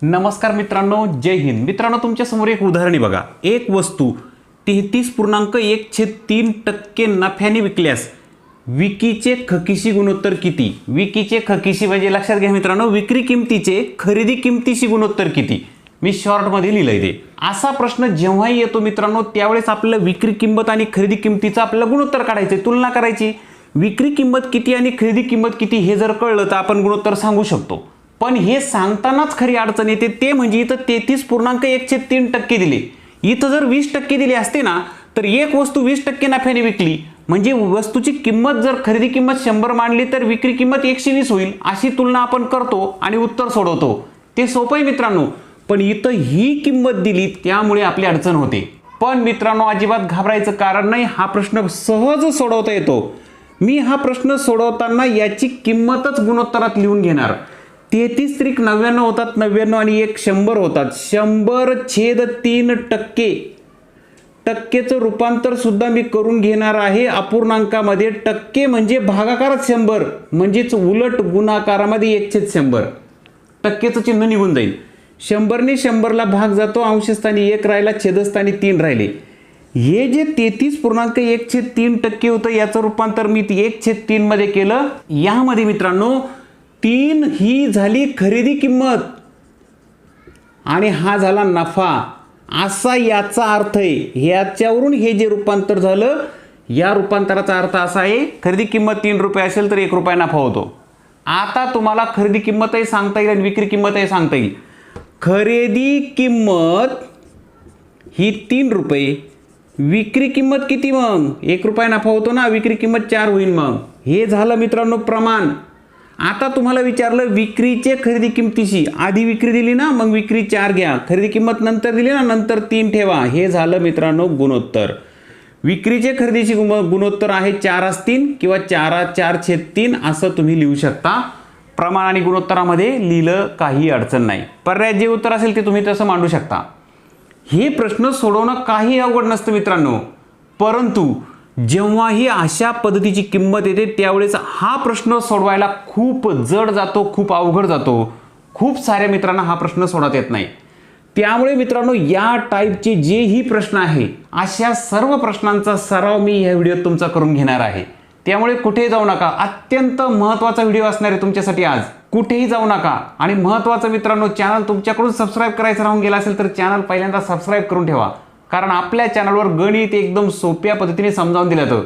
नमस्कार मित्रांनो, जय हिंद. मित्रांनो, तुमच्या समोर एक उदाहरण आहे बघा. एक वस्तू 33.13% नफ्याने विकल्यास विकीचे खकिशी गुणोत्तर किती? विकीचे खकिशी म्हणजे लक्षात घ्या मित्रांनो, विक्री किमतीचे खरेदी किमतीशी गुणोत्तर किती? मी शॉर्टमध्ये लिहिलंय ते. असा प्रश्न जेव्हाही येतो मित्रांनो, त्यावेळेस आपल्याला विक्री किंमत आणि खरेदी किमतीचं आपल्याला गुणोत्तर काढायचं, तुलना करायची. विक्री किंमत किती आणि खरेदी किंमत किती हे जर कळलं तर आपण गुणोत्तर सांगू शकतो. पण हे सांगतानाच खरी अडचण येते ते म्हणजे इथं 33.13% दिले. इथं जर 20% दिले असते ना तर एक वस्तू 20% नफ्याने विकली म्हणजे वस्तूची किंमत जर खरेदी किंमत 100 मानली तर विक्री किंमत 120 होईल. अशी तुलना आपण करतो आणि उत्तर सोडवतो. ते सोपं आहे मित्रांनो. पण इथं ही किंमत दिली त्यामुळे आपली अडचण होते. पण मित्रांनो, अजिबात घाबरायचं कारण नाही. हा प्रश्न सहज सोडवता येतो. मी हा प्रश्न सोडवताना याची किंमतच गुणोत्तरात लिहून घेणार. 33.99 होतात, 99 आणि 100 होतात. 100/3% टक्केचं रूपांतर सुद्धा मी करून घेणार आहे अपूर्णांकामध्ये. टक्के म्हणजे भागाकारात 100 म्हणजेच उलट गुणाकारामध्ये 1/100. टक्केचं चिन्ह निघून जाईल. 100ने 100ला भाग जातो, अंशस्थानी 1 राहिला, छेदस्थानी 3 राहिले. हे जे 33.1/3% होतं याचं रूपांतर मी 1/3 मध्ये केलं. यामध्ये मित्रांनो 3 ही झाली खरेदी किंमत आणि हा झाला नफा, असा याचा अर्थ आहे. याच्यावरून हे जे रूपांतर झालं या रूपांतराचा अर्थ असा आहे, खरेदी किंमत 3 रुपये असेल तर 1 रुपया नफा होतो. आता तुम्हाला खरेदी किंमतही सांगता येईल आणि विक्री किंमतही सांगता येईल. खरेदी किंमत ही 3 रुपये, विक्री किंमत किती? मग 1 रुपया नफा होतो ना, विक्री किंमत 4 होईल. मग हे झालं मित्रांनो प्रमाण. आता तुम्हाला विचारलं विक्रीचे खरेदी किंमतीशी, आधी विक्री दिली ना, मग विक्री 4 घ्या, खरेदी किंमत नंतर दिली ना, नंतर 3 ठेवा. हे झालं मित्रांनो गुणोत्तर. विक्रीचे खरेदीची गुणोत्तर आहे 4/3 किंवा 4/3 असं तुम्ही लिहू शकता. प्रमाण आणि गुणोत्तरामध्ये लिहिलं काही अडचण नाही. पर्याय जे उत्तर असेल ते तुम्ही तसं मांडू शकता. हे प्रश्न सोडवणं काही अवघड नसतं मित्रांनो. परंतु जेव्हाही अशा पद्धतीची किंमत येते त्यावेळेस हा प्रश्न सोडवायला खूप जड जातो, खूप अवघड जातो. खूप साऱ्या मित्रांना हा प्रश्न सोडवता येत नाही. त्यामुळे मित्रांनो, या टाईपचे जेही प्रश्न आहे अशा सर्व प्रश्नांचा सराव मी या व्हिडिओत तुमचा करून घेणार आहे. त्यामुळे कुठेही जाऊ नका. अत्यंत महत्त्वाचा व्हिडिओ असणार आहे तुमच्यासाठी आज. कुठेही जाऊ नका. आणि महत्त्वाचं मित्रांनो, चॅनल तुमच्याकडून सबस्क्राईब करायचं राहून गेला असेल तर चॅनल पहिल्यांदा सबस्क्राईब करून ठेवा. कारण आपल्या चॅनलवर गणित एकदम सोप्या पद्धतीने समजावून दिलं जातं.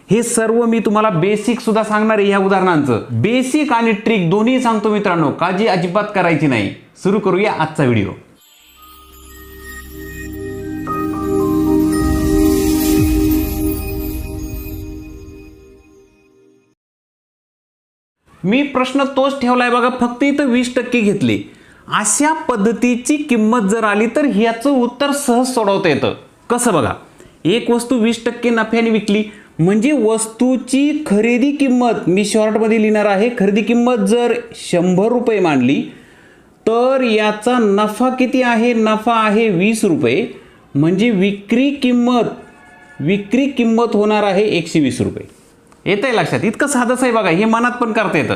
हे सर्व मी तुम्हाला बेसिक सुद्धा सांगणार आहे. ह्या उदाहरणांचं बेसिक आणि ट्रिक दोन्ही सांगतो मित्रांनो. काळजी अजिबात करायची नाही. सुरू करूया आजचा व्हिडिओ. मी प्रश्न तोच ठेवलाय बघा, फक्त इथं 20% घेतले. अशा पद्धतीची किंमत जर आली तर ह्याचं उत्तर सहज सोडवता येतं. कसं बघा, एक वस्तू 20% नफ्याने विकली म्हणजे वस्तूची खरेदी किंमत मी शॉर्टमध्ये लिहिणार आहे. खरेदी किंमत जर 100 रुपये मानली तर याचा नफा किती आहे? नफा आहे 20 रुपये. म्हणजे विक्री किंमत होणार आहे 120 रुपये. येतंय लक्षात? इतकं साधंच आहे बघा. हे मनात पण करता येतं.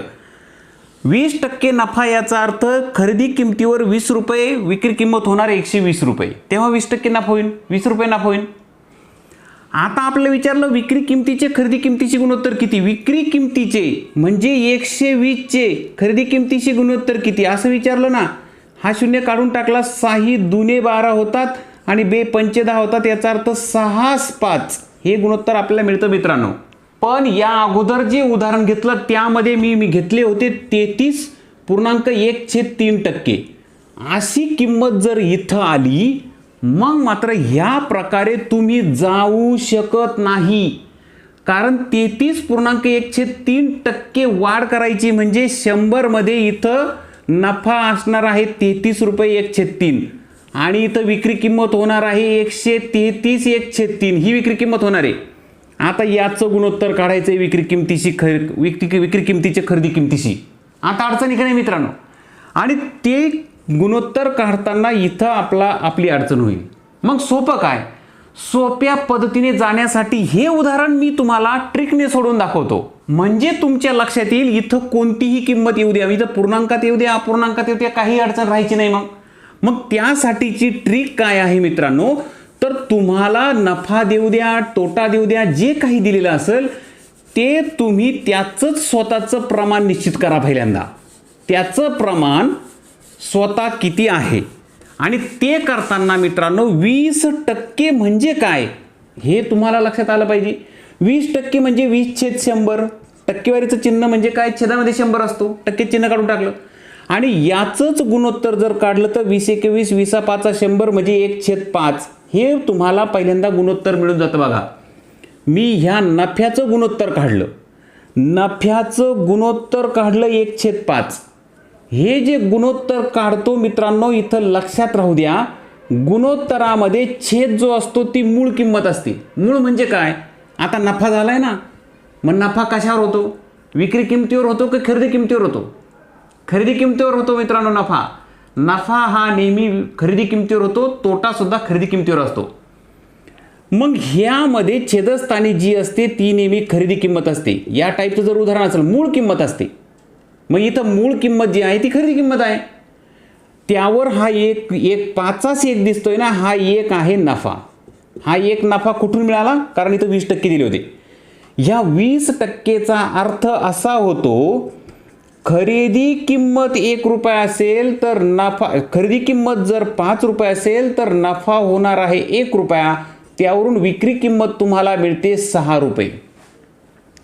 20% नफा याचा अर्थ खरेदी किमतीवर 20 रुपये, विक्री किंमत होणार 120 रुपये. तेव्हा 20% नफा होईल, 20 रुपये नफा होईल. आता आपल्याला विचारलं विक्री किमतीचे खरेदी किमतीची गुणोत्तर किती? विक्री किमतीचे म्हणजे 120चे खरेदी किमतीची गुणोत्तर किती असं विचारलं ना. हा शून्य काढून टाकला. 6 दुने 12 होतात आणि 2 पंचे 10 होतात. याचा अर्थ 6/5 हे गुणोत्तर आपल्याला मिळतं मित्रांनो. पण या अगोदर जे उदाहरण घेतलं त्यामध्ये मी घेतले होते 33.1/3%. अशी किंमत जर इथं आली मग मात्र ह्या प्रकारे तुम्ही जाऊ शकत नाही. कारण 33.1/3% वाढ करायची म्हणजे 100 मध्ये इथं नफा असणार आहे 33.1/3 आणि इथं विक्री किंमत होणार आहे 133/1/3. ही विक्री किंमत होणार आहे. आता याचं गुणोत्तर काढायचं विक्री किमतीशी विक्री किमतीचे खरेदी किमतीशी. आता अडचण इकडे मित्रांनो. आणि ते गुणोत्तर काढताना इथं आपली अडचण होईल. मग सोपं काय? सोप्या पद्धतीने जाण्यासाठी हे उदाहरण मी तुम्हाला ट्रिकने सोडून दाखवतो. म्हणजे तुमच्या लक्षात येईल इथं कोणतीही किंमत येऊ द्या, इथं पूर्णांकात येऊ द्या, अपूर्णांकात येऊ द्या, काही अडचण राहायची नाही. मग मग त्यासाठीची ट्रिक काय आहे मित्रांनो, तर तुम्हाला नफा देऊ द्या, तोटा देऊ द्या, जे काही दिलेलं असेल ते तुम्ही त्याचंच स्वतःचं प्रमाण निश्चित करा. पहिल्यांदा त्याचं प्रमाण स्वतः किती आहे आणि ते करताना मित्रांनो 20% म्हणजे काय हे तुम्हाला लक्षात आलं पाहिजे. 20% म्हणजे 20/100. टक्केवारीचं चिन्ह म्हणजे काय, छेदामध्ये 100 असतो, टक्के चिन्ह काढून टाकलं. आणि याचंच गुणोत्तर जर काढलं तर 20×21 20×5 100 म्हणजे 1/5. हे तुम्हाला पहिल्यांदा गुणोत्तर मिळून जातं. बघा मी ह्या नफ्याचं गुणोत्तर काढलं, नफ्याचं गुणोत्तर काढलं 1/5. हे जे गुणोत्तर काढतो मित्रांनो इथं लक्षात राहू द्या, गुणोत्तरामध्ये छेद जो असतो ती मूळ किंमत असते. मूळ म्हणजे काय, आता नफा झालाय ना, मग नफा कशावर होतो, विक्री किमतीवर होतो की खरेदी किमतीवर होतो, खरेदी किमतीवर होतो मित्रांनो. नफा हा नेहमी खरेदी किमतीवर होतो, तोटा सुद्धा खरेदी किमतीवर असतो. मग ह्यामध्ये छेदस्थानी जी असते ती नेहमी खरेदी किंमत असते. या टाईपचं जर उदाहरण असेल मूळ किंमत असते, मग इथं मूळ किंमत जी आहे ती खरेदी किंमत आहे. त्यावर हा एक 5 दिसतोय ना, हा एक आहे नफा. हा एक नफा कुठून मिळाला, कारण इथं 20% दिले होते. ह्या 20%चा अर्थ असा होतो, खरेदी किंमत 1 रुपया असेल तर नफा, खरेदी किंमत जर 5 रुपये असेल तर नफा होणार आहे 1 रुपया. त्यावरून विक्री किंमत तुम्हाला मिळते 6 रुपये.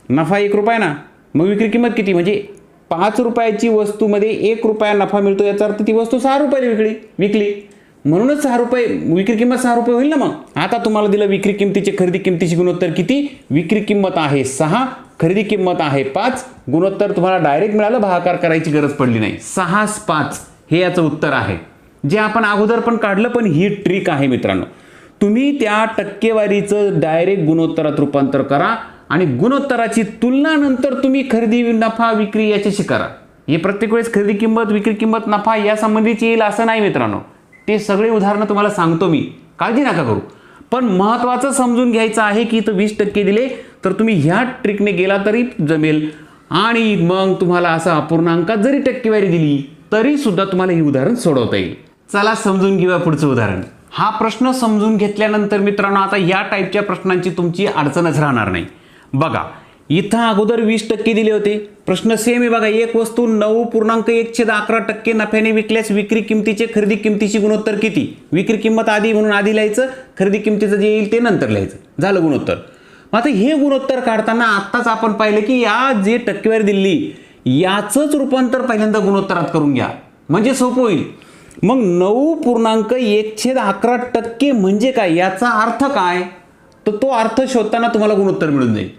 नफा 1 रुपया ना, मग विक्री किंमत किती, म्हणजे 5 रुपयाची वस्तूमध्ये 1 रुपया नफा मिळतो, याचा अर्थ ती वस्तू 6 रुपयाला विकली, म्हणूनच 6 रुपये विक्री किंमत 6 रुपये होईल ना. मग आता तुम्हाला दिलं विक्री किंमतीचे खरेदी किंमतीची गुणोत्तर किती, विक्री किंमत आहे 6, खरेदी किंमत आहे 5. गुणोत्तर तुम्हाला डायरेक्ट मिळालं, भागाकार करायची गरज पडली नाही. 6/5 हे याचं उत्तर आहे, जे आपण अगोदर पण काढलं. पण ही ट्रिक आहे मित्रांनो, तुम्ही त्या टक्केवारीचं डायरेक्ट गुणोत्तरात रूपांतर करा आणि गुणोत्तराची तुलना नंतर तुम्ही खरेदी नफा विक्री याच्याशी करा. हे प्रत्येक वेळेस खरेदी किंमत विक्री किंमत नफा या संबंधीची येईल असं नाही मित्रांनो. ते सगळे उदाहरणं तुम्हाला सांगतो मी, काळजी नका करू. पण महत्त्वाचं समजून घ्यायचं आहे की इथं 20% दिले तर तुम्ही ह्या ट्रिकने गेला तरी जमेल. आणि मग तुम्हाला असं अपूर्णांकात जरी टक्केवारी दिली तरी सुद्धा तुम्हाला हे उदाहरण सोडवता येईल. चला समजून घेऊया पुढचं उदाहरण. हा प्रश्न समजून घेतल्यानंतर मित्रांनो आता या टाईपच्या प्रश्नांची तुमची अडचणच राहणार नाही. बघा इथं अगोदर 20% दिले होते, प्रश्न सेम आहे. बघा एक वस्तू 9.1/11% नफ्याने विकल्यास विक्री किमतीचे खरेदी किमतीची गुणोत्तर किती. विक्री किंमत आधी म्हणून आधी लिहायचं, खरेदी किमतीचं जे येईल ते नंतर लिहायचं, झालं गुणोत्तर. आता हे गुणोत्तर काढताना आत्ताच आपण पाहिलं की या जे टक्केवारी दिली याचंच रूपांतर पहिल्यांदा गुणोत्तरात करून घ्या, म्हणजे सोपं होईल. मग 9.1/11% म्हणजे काय, याचा अर्थ काय, तर तो अर्थ शोधताना तुम्हाला गुणोत्तर मिळून जाईल.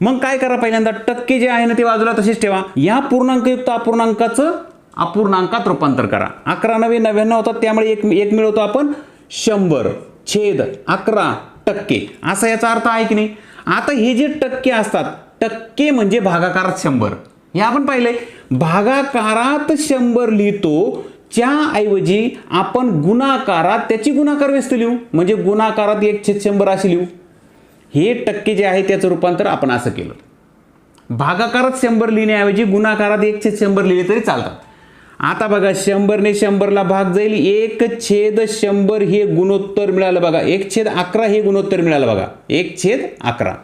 मग काय करा, पहिल्यांदा टक्के जे आहे ना ते बाजूला तसेच ठेवा, या पूर्णांकयुक्त अपूर्णांकाचं अपूर्णांकात रूपांतर करा. 11×9 होतात, त्यामुळे एक मिळवतो आपण 100/11% असा याचा अर्थ आहे की नाही. आता हे जे टक्के असतात, टक्के म्हणजे भागाकारात 100, हे आपण पाहिलंय. भागाकारात 100 लिहितो, त्याऐवजी आपण गुणाकारात त्याची गुणाकार व्यस्त लिहू, म्हणजे गुणाकारात 1/100 असे लिहू. हे टक्के जे आहे त्याचं रूपांतर आपण असं केलं. भागाकारात 100 लिहिण्याऐवजी गुणाकारात 1/100 लिहिले तरी चालतात. आता बघा 100 ने 100ला भाग जाईल, 1/100 हे गुणोत्तर मिळालं. बघा 1/11 हे गुणोत्तर मिळालं. बघा 1/11.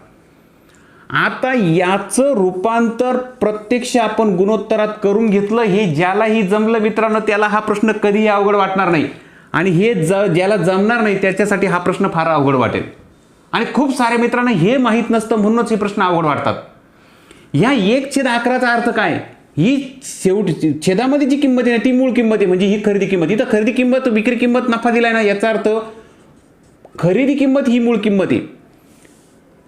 आता याचं रूपांतर प्रत्यक्ष आपण गुणोत्तरात करून घेतलं. हे ज्यालाही जमलं मित्रांनो त्याला हा प्रश्न कधीही अवघड वाटणार नाही, आणि हे ज्याला जमणार नाही त्याच्यासाठी हा प्रश्न फार अवघड वाटेल. आणि खूप साऱ्या मित्रांना हे माहीत नसतं म्हणूनच हे प्रश्न अवघड वाटतात. ह्या 1/11चा अर्थ काय, ही शेवटी छेदामध्ये जी किंमत आहे ती मूळ किंमत आहे, म्हणजे ही खरेदी किंमत. इथं खरेदी किंमत विक्री किंमत नफा दिलाय ना, याचा अर्थ खरेदी किंमत ही मूळ किंमत आहे.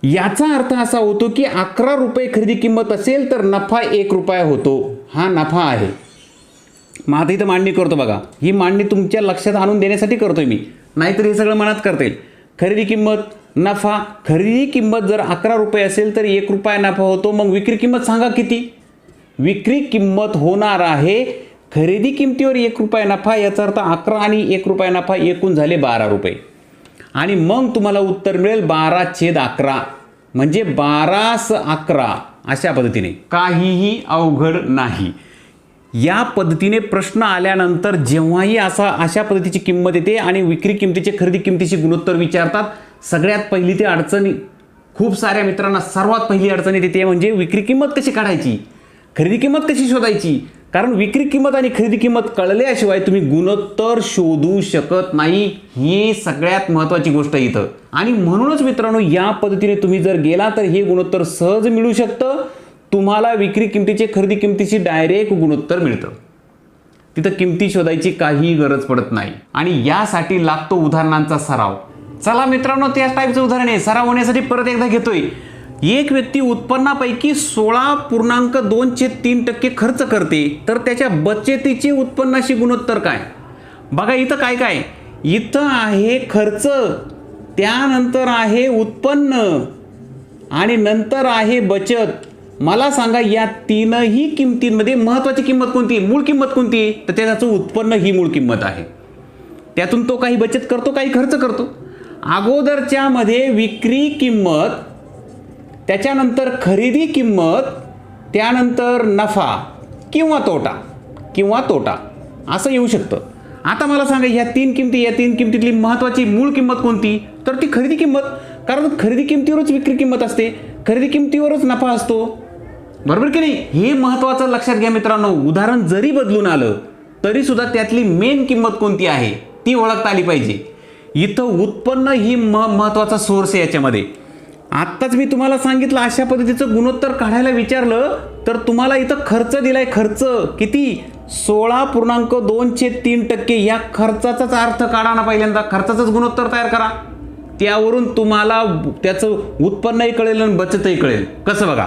याचा अर्थ असा होतो की 11 रुपये खरेदी किंमत असेल तर नफा 1 रुपया होतो. हा नफा आहे. मग आता इथं मांडणी करतो. बघा ही मांडणी तुमच्या लक्षात आणून देण्यासाठी करतोय मी, नाहीतर हे सगळं मनात करता येईल. खरेदी किंमत नफा, खरेदी किंमत जर 11 रुपये असेल तर 1 रुपया नफा होतो. मग विक्री किंमत सांगा किती. विक्री किंमत होणार आहे खरेदी किंमतीवर 1 रुपया नफा, याचा अर्थ 11 आणि 1 रुपया नफा एकूण झाले 12 रुपये. आणि मग तुम्हाला उत्तर मिळेल 12/11, म्हणजे 12 × 11 अशा पद्धतीने. काहीही अवघड नाही. या पद्धतीने प्रश्न आल्यानंतर जेव्हाही अशा पद्धतीची किंमत येते आणि विक्री किमतीचे खरेदी किमतीशी गुणोत्तर विचारतात, सगळ्यात पहिली ती अडचणी खूप साऱ्या मित्रांना सर्वात पहिली अडचण येते ते म्हणजे विक्री किंमत कशी काढायची, खरेदी किंमत कशी शोधायची. कारण विक्री किंमत आणि खरेदी किंमत कळल्याशिवाय तुम्ही गुणोत्तर शोधू शकत नाही. ही सगळ्यात महत्त्वाची गोष्ट इथं. आणि म्हणूनच मित्रांनो, या पद्धतीने तुम्ही जर गेला तर हे गुणोत्तर सहज मिळू शकतं. तुम्हाला विक्री किमतीचे खरेदी किमतीची डायरेक्ट गुणोत्तर मिळतं. तिथं किमती शोधायची काही गरज पडत नाही. आणि यासाठी लागतो उदाहरणांचा सराव. चला मित्रांनो, त्याच टाईपचं उदाहरण आहे. सराव होण्यासाठी परत एकदा घेतोय. एक व्यक्ती उत्पन्नापैकी 16.23% खर्च करते, तर त्याच्या बचतीचे उत्पन्नाशी गुणोत्तर काय? बघा इथं काय काय, इथं आहे खर्च, त्यानंतर आहे उत्पन्न आणि नंतर आहे बचत. मला सांगा या तीनही किमतींमध्ये महत्त्वाची किंमत कोणती, मूळ किंमत कोणती? तर त्याचं उत्पन्न ही मूळ किंमत आहे. त्यातून तो काही बचत करतो, काही खर्च करतो. अगोदरच्या मध्ये विक्री किंमत, त्याच्यानंतर खरेदी किंमत, त्यानंतर नफा किंवा तोटा असं येऊ शकतं. आता मला सांगा या तीन किमतीतली महत्त्वाची मूळ किंमत कोणती? तर ती खरेदी किंमत. कारण खरेदी किमतीवरच विक्री किंमत असते, खरेदी किमतीवरच नफा असतो, बरोबर की नाही? हे महत्त्वाचं लक्षात घ्या मित्रांनो. उदाहरण जरी बदलून आलं तरी सुद्धा त्यातली मेन किंमत कोणती आहे ती ओळखता आली पाहिजे. इथं उत्पन्न ही महत्त्वाचा सोर्स आहे याच्यामध्ये. आत्ताच मी तुम्हाला सांगितलं अशा पद्धतीचं गुणोत्तर काढायला विचारलं तर तुम्हाला इथं खर्च दिलाय. खर्च किती? 16.23%. या खर्चाचाच अर्थ काढा ना पहिल्यांदा, खर्चाचंच गुणोत्तर तयार करा. त्यावरून तुम्हाला त्याचं उत्पन्नही कळेल आणि बचतही कळेल. कसं बघा,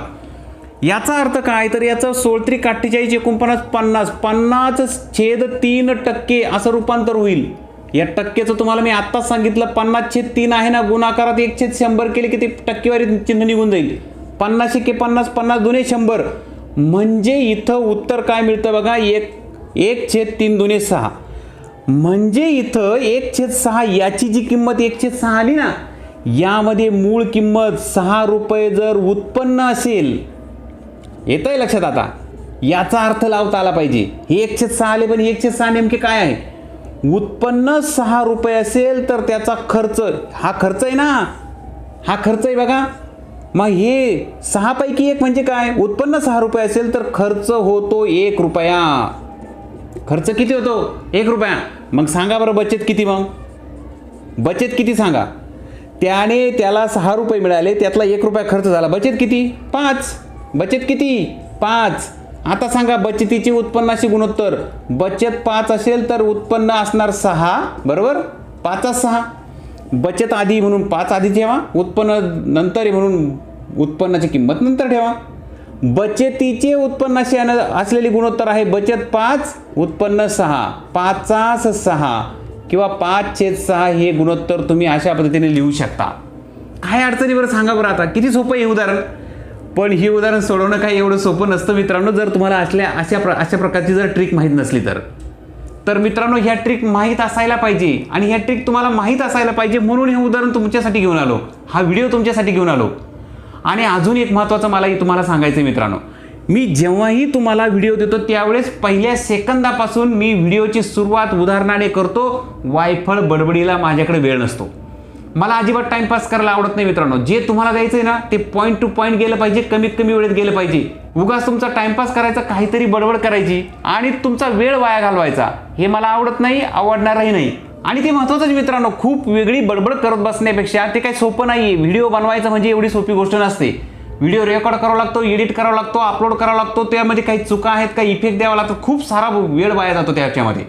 याचा अर्थ काय? तर याचं 16 48 49 50 50/3% असं रूपांतर होईल. या टक्केचं तुम्हाला मी आत्ताच सांगितलं, 50/3 आहे ना, गुणाकारात 1/100 केले की ते टक्केवारी चिन्ह निघून जाईल. 50 × 50 50 2 100. म्हणजे इथं उत्तर काय मिळतं बघा, 1/3 2 6. म्हणजे इथं 1/6 याची जी किंमत 1/6 आली ना, यामध्ये मूळ किंमत 6 रुपये जर उत्पन्न असेल, येतंय लक्षात? आता याचा अर्थ लावता आला पाहिजे. हे 1/6 आले, पण 1/6 नेमके काय आहे? उत्पन्न 6 रुपये असेल तर त्याचा खर्च, हा खर्च आहे ना, हा खर्च आहे बघा. मग हे 6 पैकी 1 म्हणजे काय? उत्पन्न 6 रुपये असेल तर खर्च होतो 1 रुपया. खर्च किती होतो? 1 रुपया. मग सांगा बरं बचत किती? मग बचत किती सांगा? त्याला 6 रुपये मिळाले, त्यातला 1 रुपया खर्च झाला. बचत किती? 5. बचत किती? 5. आता सांगा बचतीची उत्पन्नाशी गुणोत्तर. बचत 5 असेल तर उत्पन्न असणार 6, बरोबर? 5/6. बचत आधी म्हणून 5 आधी ठेवा, उत्पन्न नंतर आहे म्हणून उत्पन्नाची किंमत नंतर ठेवा. बचतीचे उत्पन्नाशी असलेली गुणोत्तर आहे बचत 5, उत्पन्न 6. 5/6 किंवा 5/6 हे गुणोत्तर तुम्ही अशा पद्धतीने लिहू शकता. काय अडचणी बरं सांगा बरं. आता किती सोपं आहे हे उदाहरण. पण हे उदाहरण सोडवणं काही एवढं सोपं नसतं मित्रांनो, जर तुम्हाला अशा प्रकारची जर ट्रिक माहीत नसली तर मित्रांनो ह्या ट्रिक माहीत असायला पाहिजे. आणि ह्या ट्रिक तुम्हाला माहीत असायला पाहिजे म्हणून हे उदाहरण तुमच्यासाठी घेऊन आलो, हा व्हिडिओ तुमच्यासाठी घेऊन आलो. आणि अजून एक महत्त्वाचं मला तुम्हाला सांगायचं मित्रांनो, मी जेव्हाही तुम्हाला व्हिडिओ देतो त्यावेळेस पहिल्या सेकंदापासून मी व्हिडिओची सुरुवात उदाहरणाने करतो. वायफळ बडबडीला माझ्याकडे वेळ नसतो. मला अजिबात टाइमपास करायला आवडत नाही मित्रांनो. जे तुम्हाला द्यायचं आहे ना ते पॉईंट टू पॉईंट गेलं पाहिजे, कमीत कमी वेळेत गेलं पाहिजे. उगाच तुमचा टाइमपास करायचा, काहीतरी बडबड करायची आणि तुमचा वेळ वाया घालवायचा, हे मला आवडत नाही, आवडणारही नाही. आणि ते महत्त्वाचं मित्रांनो, खूप वेगळी बडबड करत बसण्यापेक्षा ते काही सोपं नाही आहे. व्हिडिओ बनवायचं म्हणजे एवढी सोपी गोष्ट नसते. व्हिडिओ रेकॉर्ड करावा लागतो, एडिट करावा लागतो, अपलोड करावा लागतो, त्यामध्ये काही चुका आहेत, काही इफेक्ट द्यावा लागतो, खूप सारा वेळ वाया जातो त्याच्यामध्ये.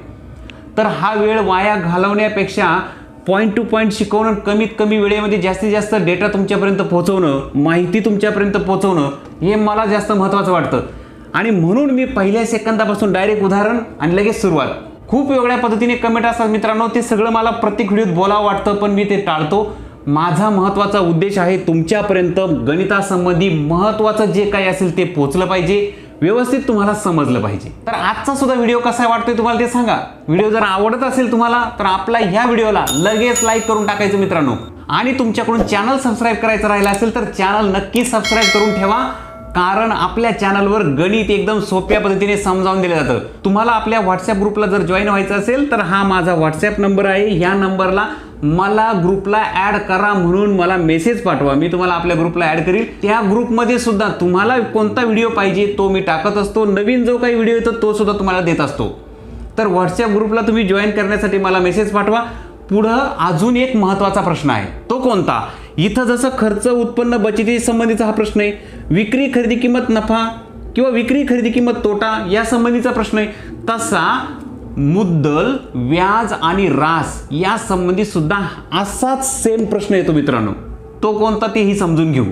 तर हा वेळ वाया घालवण्यापेक्षा पॉईंट टू पॉईंट शिकवणं, कमीत कमी वेळेमध्ये जास्तीत जास्त डेटा तुमच्यापर्यंत पोहोचवणं, माहिती तुमच्यापर्यंत पोहोचवणं, हे मला जास्त महत्त्वाचं वाटतं. आणि म्हणून मी पहिल्या सेकंदापासून डायरेक्ट उदाहरण आणि लगेच सुरुवात. खूप वेगळ्या पद्धतीने कमेंट असतात मित्रांनो, ते सगळं मला प्रत्येक व्हिडिओत बोलावं वाटतं, पण मी ते टाळतो. माझा महत्त्वाचा उद्देश आहे तुमच्यापर्यंत गणितासंबंधी महत्त्वाचं जे काही असेल ते पोहोचलं पाहिजे, व्यवस्थित तुम्हाला समजलं पाहिजे. तर आजचा सुद्धा व्हिडिओ कसा वाटतोय तुम्हाला ते सांगा. व्हिडिओ जर आवडत असेल तुम्हाला तर आपला ह्या व्हिडिओला लगेच लाईक करून टाकायचं मित्रांनो. आणि तुमच्याकडून चॅनल सबस्क्राईब करायचं राहिलं असेल तर चॅनल नक्की सबस्क्राईब करून ठेवा. कारण आपल्या चॅनलवर गणित एकदम सोप्या पद्धतीने समजावून दिलं जातं. तुम्हाला आपल्या व्हॉट्सॲप ग्रुपला जर जॉईन व्हायचं असेल तर हा माझा व्हॉट्सॲप नंबर आहे. ह्या नंबरला मला ग्रुपला ॲड करा म्हणून मला मेसेज पाठवा. मी तुम्हाला आपल्या ग्रुपला ॲड करील. त्या ग्रुपमध्ये सुद्धा तुम्हाला कोणता व्हिडिओ पाहिजे तो मी टाकत असतो. नवीन जो काही व्हिडिओ येतो तो सुद्धा तुम्हाला देत असतो. तर व्हॉट्सॲप ग्रुपला तुम्ही जॉईन करण्यासाठी मला मेसेज पाठवा. पुढं अजून एक महत्त्वाचा प्रश्न आहे. तो कोणता? इथं जसं खर्च उत्पन्न बचती संबंधीचा हा प्रश्न आहे, विक्री खरेदी किंमत नफा किंवा विक्री खरेदी किंमत तोटा या संबंधीचा प्रश्न आहे, तसा मुद्दल व्याज आणि रास या संबंधी सुद्धा असाच सेम प्रश्न येतो मित्रांनो. तो कोणता तेही समजून घेऊ.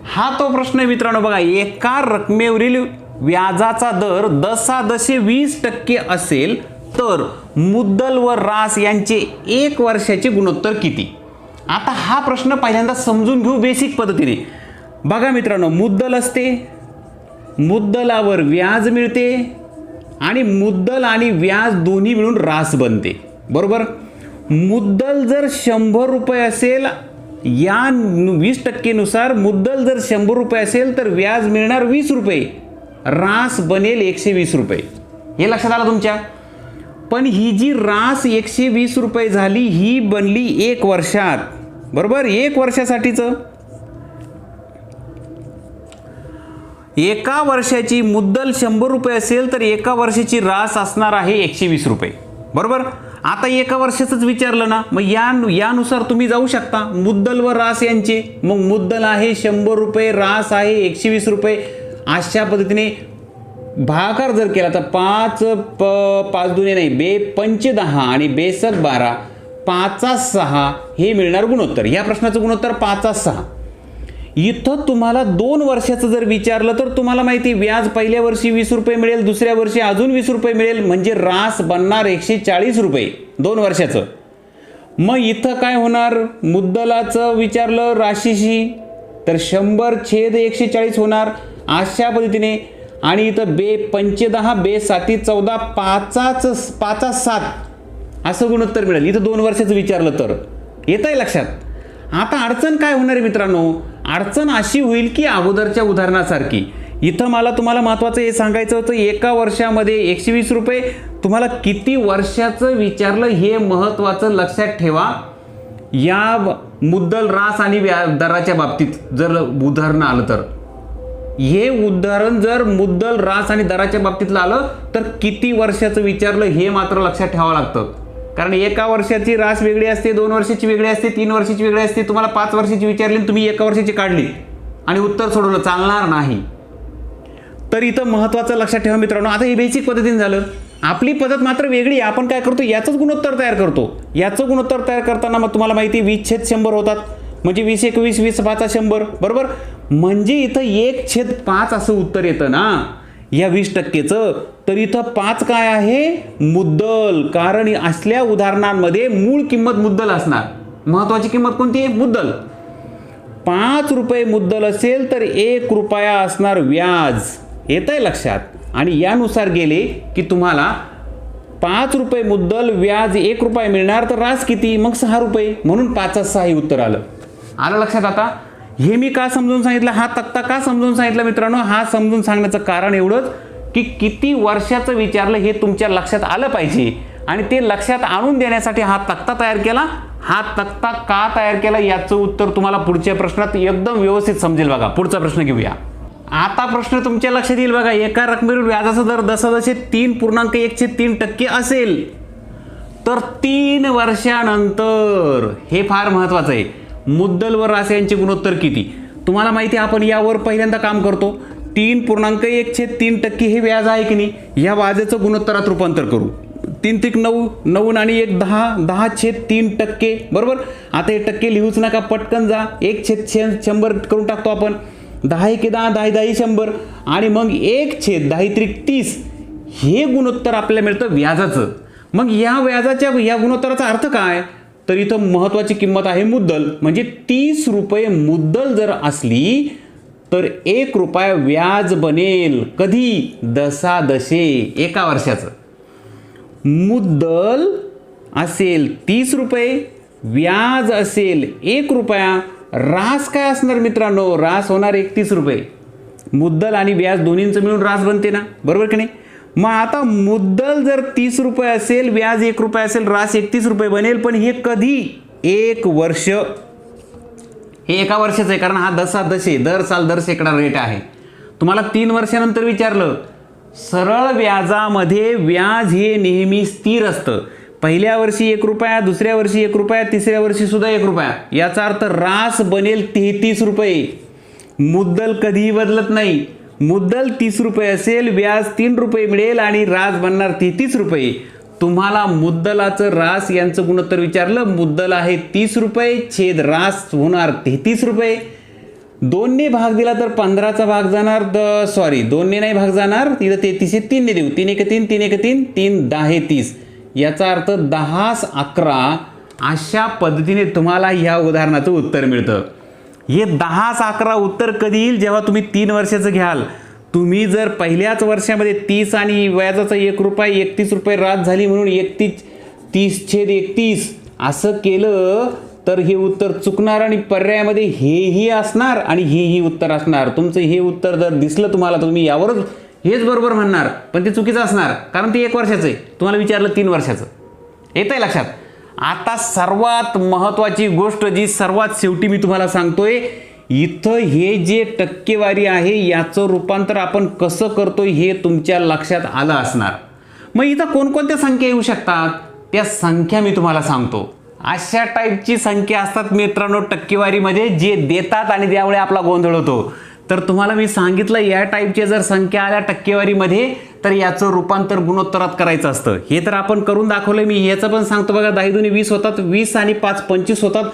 हा तो प्रश्न आहे मित्रांनो. बघा, एका रकमेवरील व्याजाचा दर दशादशे 20% असेल तर मुद्दल व रास यांचे 1 वर्षाचे गुणोत्तर किती? आता हा प्रश्न पहिल्यांदा समजून घेऊ बेसिक पद्धतीने. बघा मित्रांनो, मुद्दल असते, मुद्दलावर व्याज मिळते आणि मुद्दल आणि व्याज दोन्ही मिळून रास बनते. बरोबर. मुद्दल जर 100 रुपये असेल, या 20% नुसार मुद्दल जर 100 रुपये असेल तर व्याज मिळणार 20 रुपये, रास बनेल 120 रुपये. हे लक्षात आलं तुमच्या? पण ही जी रास 120 रुपये झाली ही बनली 1 वर्षात. बरोबर. 1 वर्षासाठीचं एका वर्षाची मुद्दल 100 रुपये असेल तर एका वर्षाची रास असणार आहे 120 रुपये. बरोबर. आता एका वर्षाचंच विचारलं ना, मग यानुसार तुम्ही जाऊ शकता मुद्दल व रास यांचे. मग मुद्दल आहे 100 रुपये, रास आहे 120 रुपये. अशा पद्धतीने भागाकार जर केला तर 5 दुने नाही, बे 5 10 आणि बेसक 12, 5 6 हे मिळणार गुणोत्तर. या प्रश्नाचं गुणोत्तर 5 6. इथं तुम्हाला 2 वर्षाचं जर विचारलं तर तुम्हाला माहिती, व्याज पहिल्या वर्षी 20 रुपये मिळेल, दुसऱ्या वर्षी अजून 20 रुपये मिळेल, म्हणजे रास बनणार 140 रुपये 2 वर्षाचं. मग इथं काय होणार? मुद्दलाचं विचारलं राशीशी तर 100/140 होणार. अशा पद्धतीने. आणि इथं बे 5 10 बे 7 14 5 7 असं गुणोत्तर मिळेल. इथं 2 वर्षाचं विचारलं तर. येत आहे लक्षात? आता अडचण काय होणार आहे मित्रांनो? अडचण अशी होईल की अगोदरच्या उदाहरणासारखी. इथं मला तुम्हाला महत्त्वाचं हे सांगायचं होतं, एका वर्षामध्ये 120 रुपये. तुम्हाला किती वर्षाचं विचारलं हे महत्त्वाचं लक्षात ठेवा. या मुद्दल रास आणि व्याजदराच्या बाबतीत जर उदाहरण आलं तर, हे उदाहरण जर मुद्दल रास आणि दराच्या बाबतीतलं आलं तर किती वर्षाचं विचारलं हे मात्र लक्षात ठेवावं लागतं. कारण एका वर्षाची रास वेगळी असते, 2 वर्षाची वेगळी असते, 3 वर्षाची वेगळी असते. तुम्हाला 5 वर्षाची विचारली, तुम्ही एका वर्षाची काढली आणि उत्तर सोडवलं, चालणार नाही. तर इथं महत्त्वाचं लक्षात ठेवा मित्रांनो. आता हे बेसिक पद्धतीने झालं. आपली पद्धत मात्र वेगळी. आपण काय करतो, याचंच गुणोत्तर तयार करतो. याचं गुणोत्तर तयार करताना मग तुम्हाला माहिती 20/100 होतात. म्हणजे 20 21 20 5 100. बरोबर. म्हणजे इथं 1/5 असं उत्तर येतं ना या 20%चं. तर इथं 5 काय आहे? मुद्दल. कारण असल्या उदाहरणांमध्ये मूळ किंमत मुद्दल असणार. महत्वाची किंमत कोणती आहे? मुद्दल. 5 रुपये मुद्दल असेल तर 1 रुपया असणार व्याज. येत आहे लक्षात? आणि यानुसार गेले की तुम्हाला 5 रुपये मुद्दल, व्याज 1 रुपया मिळणार. तर रास किती? मग 6 रुपये. म्हणून 5 6 हे उत्तर आलं. आलं लक्षात? आता हे मी का समजून सांगितलं, हा तक्ता का समजून सांगितलं मित्रांनो? हा समजून सांगण्याचं कारण एवढंच की किती वर्षाचं विचारलं हे तुमच्या लक्षात आलं पाहिजे. आणि ते लक्षात आणून देण्यासाठी हा तक्ता तयार केला. हा तक्ता का तयार केला याचं उत्तर तुम्हाला पुढच्या प्रश्नात एकदम व्यवस्थित समजेल. बघा, पुढचा प्रश्न घेऊया. आता प्रश्न तुमच्या लक्षात येईल. बघा, एका रकमेवर व्याजाचा दर दशांश 3.1/3% असेल तर 3 वर्षानंतर, हे फार महत्वाचं आहे, मुद्दल व रास यांचे गुणोत्तर किती? तुम्हाला माहिती आहे आपण यावर पहिल्यांदा काम करतो. 3.1/3% हे व्याज आहे की नाही, या व्याजाचं गुणोत्तरात रूपांतर करू. 3 त्रिक 9, 9 आणि 1 10, 10/3%. बरोबर. आता हे टक्के लिहूच नका, पटकन जा. 1/100 करून टाकतो आपण. 10 1 10, 10 10 100 आणि मग 1/10 त्रिक 30 हे गुणोत्तर आपल्याला मिळतं व्याजाचं. मग या गुणोत्तराचा अर्थ काय? तर इथं महत्वाची किंमत आहे मुद्दल. म्हणजे 30 रुपये मुद्दल जर असली तर 1 रुपया व्याज बनेल. कधी? दशादशे, एका वर्षाचं. मुद्दल असेल 30 रुपये, व्याज असेल 1 रुपया. रास काय असणार मित्रांनो? रास होणार 31 रुपये. मुद्दल आणि व्याज दोन्हींचं मिळून रास बनते ना, बरोबर की नाही? मग आता मुद्दल जर 30 रुपये असेल, व्याज 1 रुपये असेल, रास 31 रुपये बनेल. पण हे कधी? 1 वर्ष. हे एका वर्षाचं आहे, कारण हा दसा दशे दर साल दर शेकडा रेट आहे. तुम्हाला 3 वर्षानंतर विचारलं, सरळ व्याजामध्ये व्याज हे नेहमी स्थिर असतं. पहिल्या वर्षी 1 रुपया, दुसऱ्या वर्षी 1 रुपया, तिसऱ्या वर्षी सुद्धा 1 रुपया. याचा अर्थ रास बनेल 33 रुपये. मुद्दल कधीही बदलत नाही. मुद्दल 30 रुपये असेल, व्याज 3 रुपये मिळेल आणि रास बनणार 33 रुपये. तुम्हाला मुद्दलाचं रास यांचं गुणोत्तर विचारलं. मुद्दल आहे 30 रुपये छेद रास होणार 33 रुपये. 2ने भाग दिला तर 15चा भाग जाणार, 2ने नाही भाग जाणार, तिथं 33 3ने देऊ. 3 1 3, 3 1 3, 3 10 30. याचा अर्थ 10 11. अशा पद्धतीने तुम्हाला ह्या उदाहरणाचं उत्तर मिळतं. हे 10 11 उत्तर कधी येईल? जेव्हा तुम्ही 3 वर्षाचं घ्याल. तुम्ही जर पहिल्याच वर्षामध्ये 30 आणि व्याजाचा 1 रुपया 31 रुपये रास झाली म्हणून 30/31 असं केलं तर हे उत्तर चुकणार आणि पर्यायामध्ये हेही असणार आणि हेही उत्तर असणार. तुमचं हे उत्तर जर दिसलं तुम्हाला, तुम्ही यावरच हेच बरोबर म्हणणार, पण ते चुकीचं असणार, कारण ते 1 वर्षाचं आहे. तुम्हाला विचारलं 3 वर्षाचं. येतंय लक्षात? आता सर्वात महत्त्वाची गोष्ट जी सर्वात शेवटी मी तुम्हाला सांगतोय, इथं हे जे टक्केवारी आहे याचं रूपांतर आपण कसं करतोय हे तुमच्या लक्षात आलं असणार. मग इथं कोणकोणत्या संख्या येऊ शकतात? त्या संख्या मी तुम्हाला सांगतो. अशा टाईपची संख्या असतात मित्रांनो टक्केवारीमध्ये, जे देतात आणि त्यामुळे आपला गोंधळ होतो. तर तुम्हाला मी सांगितलं, या टाईपच्या जर संख्या आल्या टक्केवारीमध्ये तर याचं रूपांतर गुणोत्तरात करायचं असतं. हे तर आपण करून दाखवलं. मी याचं पण सांगतो बघा. 10 दुनी 20 होतात, 20 आणि 5 25 होतात.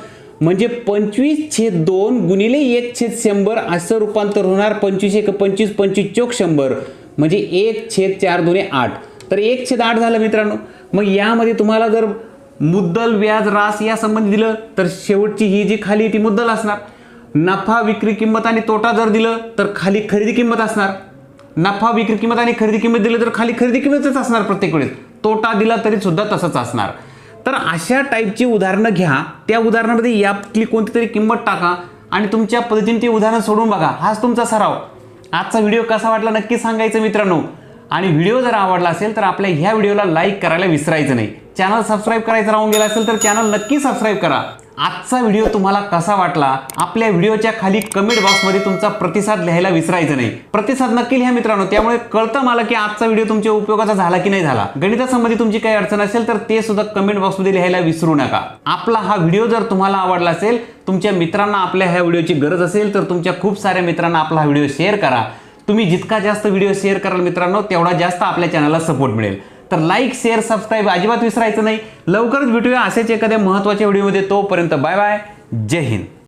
म्हणजे 25/2 गुणिले 1/100 असं रूपांतर होणार. 25 1 25, 25 चोक 100 म्हणजे 1/4 दुने 8. तर 1/8 झालं मित्रांनो. मग यामध्ये तुम्हाला जर मुद्दल व्याज रास या संबंधी दिलं तर शेवटची ही जी खाली ती मुद्दल असणार. नफा विक्री किंमत आणि तोटा जर दिलं तर खाली खरेदी किंमत असणार. नफा विक्री किंमत आणि खरेदी किंमत दिलं तर खाली खरेदी किंमतच असणार प्रत्येक वेळेस. तोटा दिला तरी सुद्धा तसंच असणार. तर अशा टाईपची उदाहरणं घ्या. त्या उदाहरणामध्ये यातली कोणती तरी किंमत टाका आणि तुमच्या पद्धतीने ते उदाहरण सोडून बघा. हाच तुमचा सराव. आजचा व्हिडिओ कसा वाटला नक्की सांगायचं मित्रांनो. आणि व्हिडिओ जर आवडला असेल तर आपल्या ह्या व्हिडिओला लाईक करायला विसरायचं नाही. चॅनल सबस्क्राईब करायचं राहून गेला असेल तर चॅनल नक्की सबस्क्राईब करा. आजचा व्हिडिओ तुम्हाला कसा वाटला आपल्या व्हिडिओच्या खाली कमेंट बॉक्समध्ये तुमचा प्रतिसाद लिहायला विसरायचं नाही. प्रतिसाद नक्की लिहा मित्रांनो. त्यामुळे कळतं मला की आजचा व्हिडिओ तुमच्या उपयोगाचा झाला की नाही झाला. गणितासंबंधी तुमची काही अडचण असेल तर ते सुद्धा कमेंट बॉक्समध्ये लिहायला विसरू नका. आपला हा व्हिडिओ जर तुम्हाला आवडला असेल, तुमच्या मित्रांना आपल्या ह्या व्हिडिओची गरज असेल तर तुमच्या खूप साऱ्या मित्रांना आपला हा व्हिडिओ शेअर करा. तुम्ही जितका जास्त व्हिडिओ शेअर कराल मित्रांनो तेवढा जास्त आपल्या चॅनलला सपोर्ट मिळेल. तर लाईक शेअर सबस्क्राईब अजिबात विसरायचं नाही. लवकरच भेटूया असेच एखाद्या महत्त्वाच्या व्हिडिओमध्ये. तोपर्यंत बाय बाय. जय हिंद.